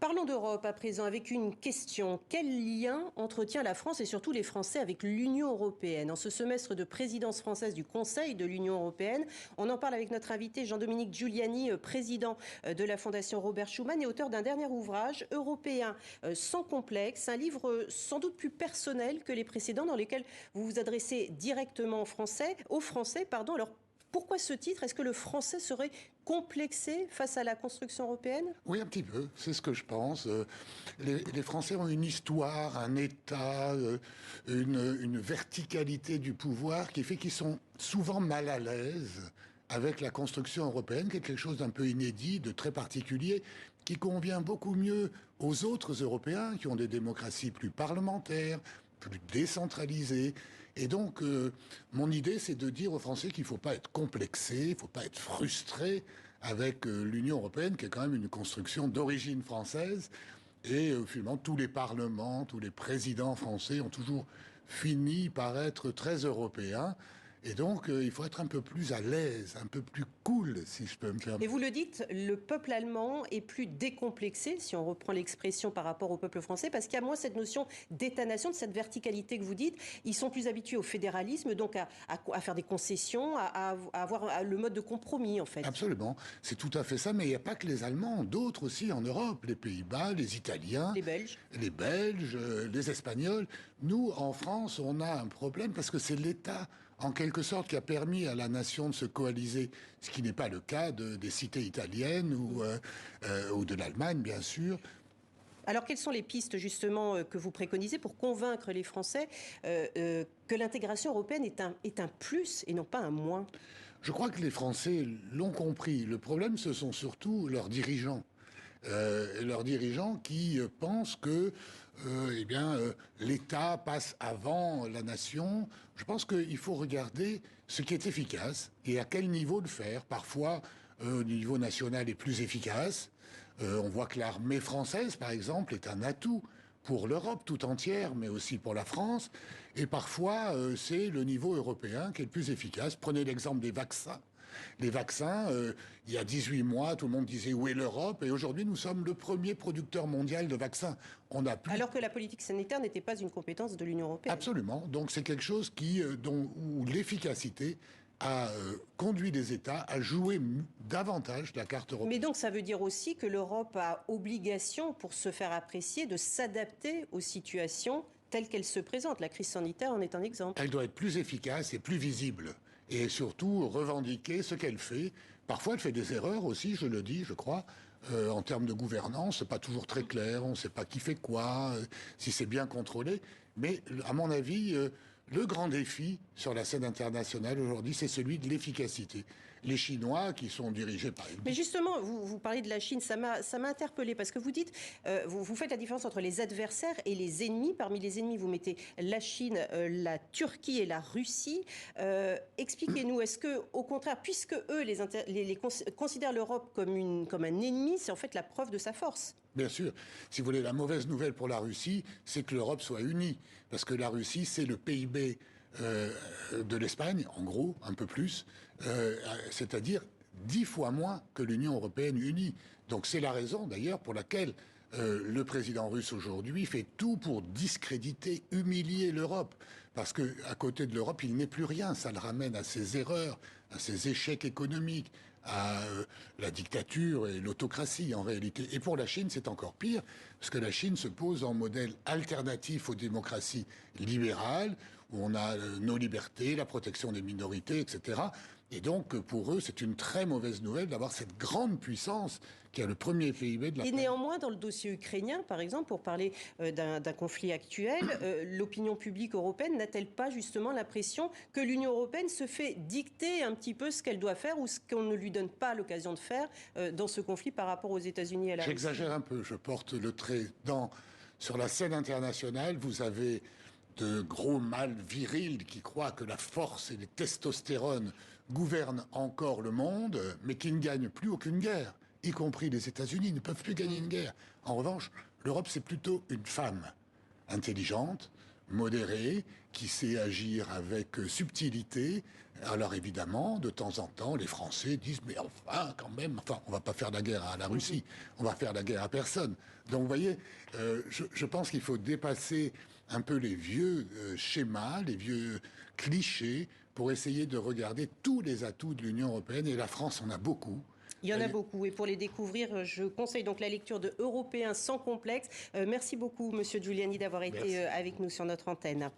Parlons d'Europe à présent avec une question. Quel lien entretient la France et surtout les Français avec l'Union européenne en ce semestre de présidence française du Conseil de l'Union européenne? On en parle avec notre invité Jean-Dominique Giuliani, président de la Fondation Robert Schuman et auteur d'un dernier ouvrage, Européen sans complexe, un livre sans doute plus personnel que les précédents dans lesquels vous vous adressez directement aux Français. Alors, pourquoi ce titre? Est-ce que le français serait complexé face à la construction européenne? Oui, un petit peu, c'est ce que je pense. Les Français ont une histoire, un État, une verticalité du pouvoir qui fait qu'ils sont souvent mal à l'aise avec la construction européenne, qui est quelque chose d'un peu inédit, de très particulier, qui convient beaucoup mieux aux autres Européens qui ont des démocraties plus parlementaires, plus décentralisées. Et donc, mon idée, c'est de dire aux Français qu'il ne faut pas être complexé, il ne faut pas être frustré avec l'Union européenne, qui est quand même une construction d'origine française. Et finalement, tous les parlements, tous les présidents français ont toujours fini par être très européens. Et donc, il faut être un peu plus à l'aise, un peu plus cool, si je peux me permettre. Et vous le dites, le peuple allemand est plus décomplexé, si on reprend l'expression par rapport au peuple français, parce qu'il y a moins cette notion d'État-nation, de cette verticalité que vous dites. Ils sont plus habitués au fédéralisme, donc à faire des concessions, à avoir le mode de compromis, en fait. Absolument, c'est tout à fait ça, mais il n'y a pas que les Allemands, d'autres aussi en Europe, les Pays-Bas, les Italiens, les Belges, les Espagnols. Nous, en France, on a un problème parce que c'est l'État, en quelque sorte, qui a permis à la nation de se coaliser, ce qui n'est pas le cas des cités italiennes ou de l'Allemagne, bien sûr. Alors, quelles sont les pistes, justement, que vous préconisez pour convaincre les Français que l'intégration européenne est un plus et non pas un moins? Je crois que les Français l'ont compris. Le problème, ce sont surtout leurs dirigeants. Leurs dirigeants qui pensent que l'État passe avant la nation. Je pense qu'il faut regarder ce qui est efficace et à quel niveau le faire. Parfois, au niveau national est plus efficace. On voit que l'armée française, par exemple, est un atout pour l'Europe tout entière, mais aussi pour la France. Et parfois, c'est le niveau européen qui est le plus efficace. Prenez l'exemple des vaccins. Les vaccins, il y a 18 mois, tout le monde disait où est l'Europe? Et aujourd'hui, nous sommes le premier producteur mondial de vaccins. On a plus... Alors que la politique sanitaire n'était pas une compétence de l'Union européenne. Absolument. Donc c'est quelque chose où l'efficacité a conduit les États à jouer davantage la carte européenne. Mais donc ça veut dire aussi que l'Europe a obligation, pour se faire apprécier, de s'adapter aux situations telles qu'elles se présentent. La crise sanitaire en est un exemple. Elle doit être plus efficace et plus visible. Et surtout revendiquer ce qu'elle fait. Parfois, elle fait des erreurs aussi, je le dis, je crois. En termes de gouvernance, c'est pas toujours très clair. On ne sait pas qui fait quoi, si c'est bien contrôlé. Mais à mon avis, le grand défi sur la scène internationale aujourd'hui, c'est celui de l'efficacité. Les Chinois, qui sont dirigés par... Mais justement, vous parlez de la Chine, ça m'a interpellé parce que vous dites, vous faites la différence entre les adversaires et les ennemis. Parmi les ennemis, vous mettez la Chine, la Turquie et la Russie. Expliquez-nous, est-ce que, au contraire, puisque eux considèrent l'Europe comme un ennemi, c'est en fait la preuve de sa force? Bien sûr. Si vous voulez, la mauvaise nouvelle pour la Russie, c'est que l'Europe soit unie. Parce que la Russie, c'est le PIB de l'Espagne, en gros, un peu plus, c'est-à-dire 10 fois moins que l'Union européenne unie. Donc c'est la raison, d'ailleurs, pour laquelle le président russe aujourd'hui fait tout pour discréditer, humilier l'Europe. Parce que à côté de l'Europe, il n'est plus rien. Ça le ramène à ses erreurs, à ses échecs économiques, à la dictature et l'autocratie en réalité. Et pour la Chine, c'est encore pire, parce que la Chine se pose en modèle alternatif aux démocraties libérales, où on a nos libertés, la protection des minorités, etc. Et donc, pour eux, c'est une très mauvaise nouvelle d'avoir cette grande puissance qui a le premier PIB de la planète. Et néanmoins, dans le dossier ukrainien, par exemple, pour parler d'un conflit actuel, l'opinion publique européenne n'a-t-elle pas justement l'impression que l'Union européenne se fait dicter un petit peu ce qu'elle doit faire ou ce qu'on ne lui donne pas l'occasion de faire dans ce conflit par rapport aux États-Unis et à la Russie? J'exagère un peu, je porte le trait. Sur la scène internationale, vous avez de gros mâles virils qui croient que la force et les testostérones gouvernent encore le monde, mais qui ne gagnent plus aucune guerre, y compris les États-Unis ne peuvent plus gagner une guerre. En revanche, l'Europe, c'est plutôt une femme intelligente, modéré, qui sait agir avec subtilité. Alors évidemment, de temps en temps, les Français disent mais enfin, quand même, on va pas faire la guerre à la Russie, on va faire la guerre à personne. Donc vous voyez, je pense qu'il faut dépasser un peu les vieux schémas, les vieux clichés, pour essayer de regarder tous les atouts de l'Union européenne. Et la France en a beaucoup. Il y en a beaucoup. Et pour les découvrir, je conseille donc la lecture de Européens sans complexe. Merci beaucoup, Monsieur Giuliani, d'avoir été avec nous sur notre antenne.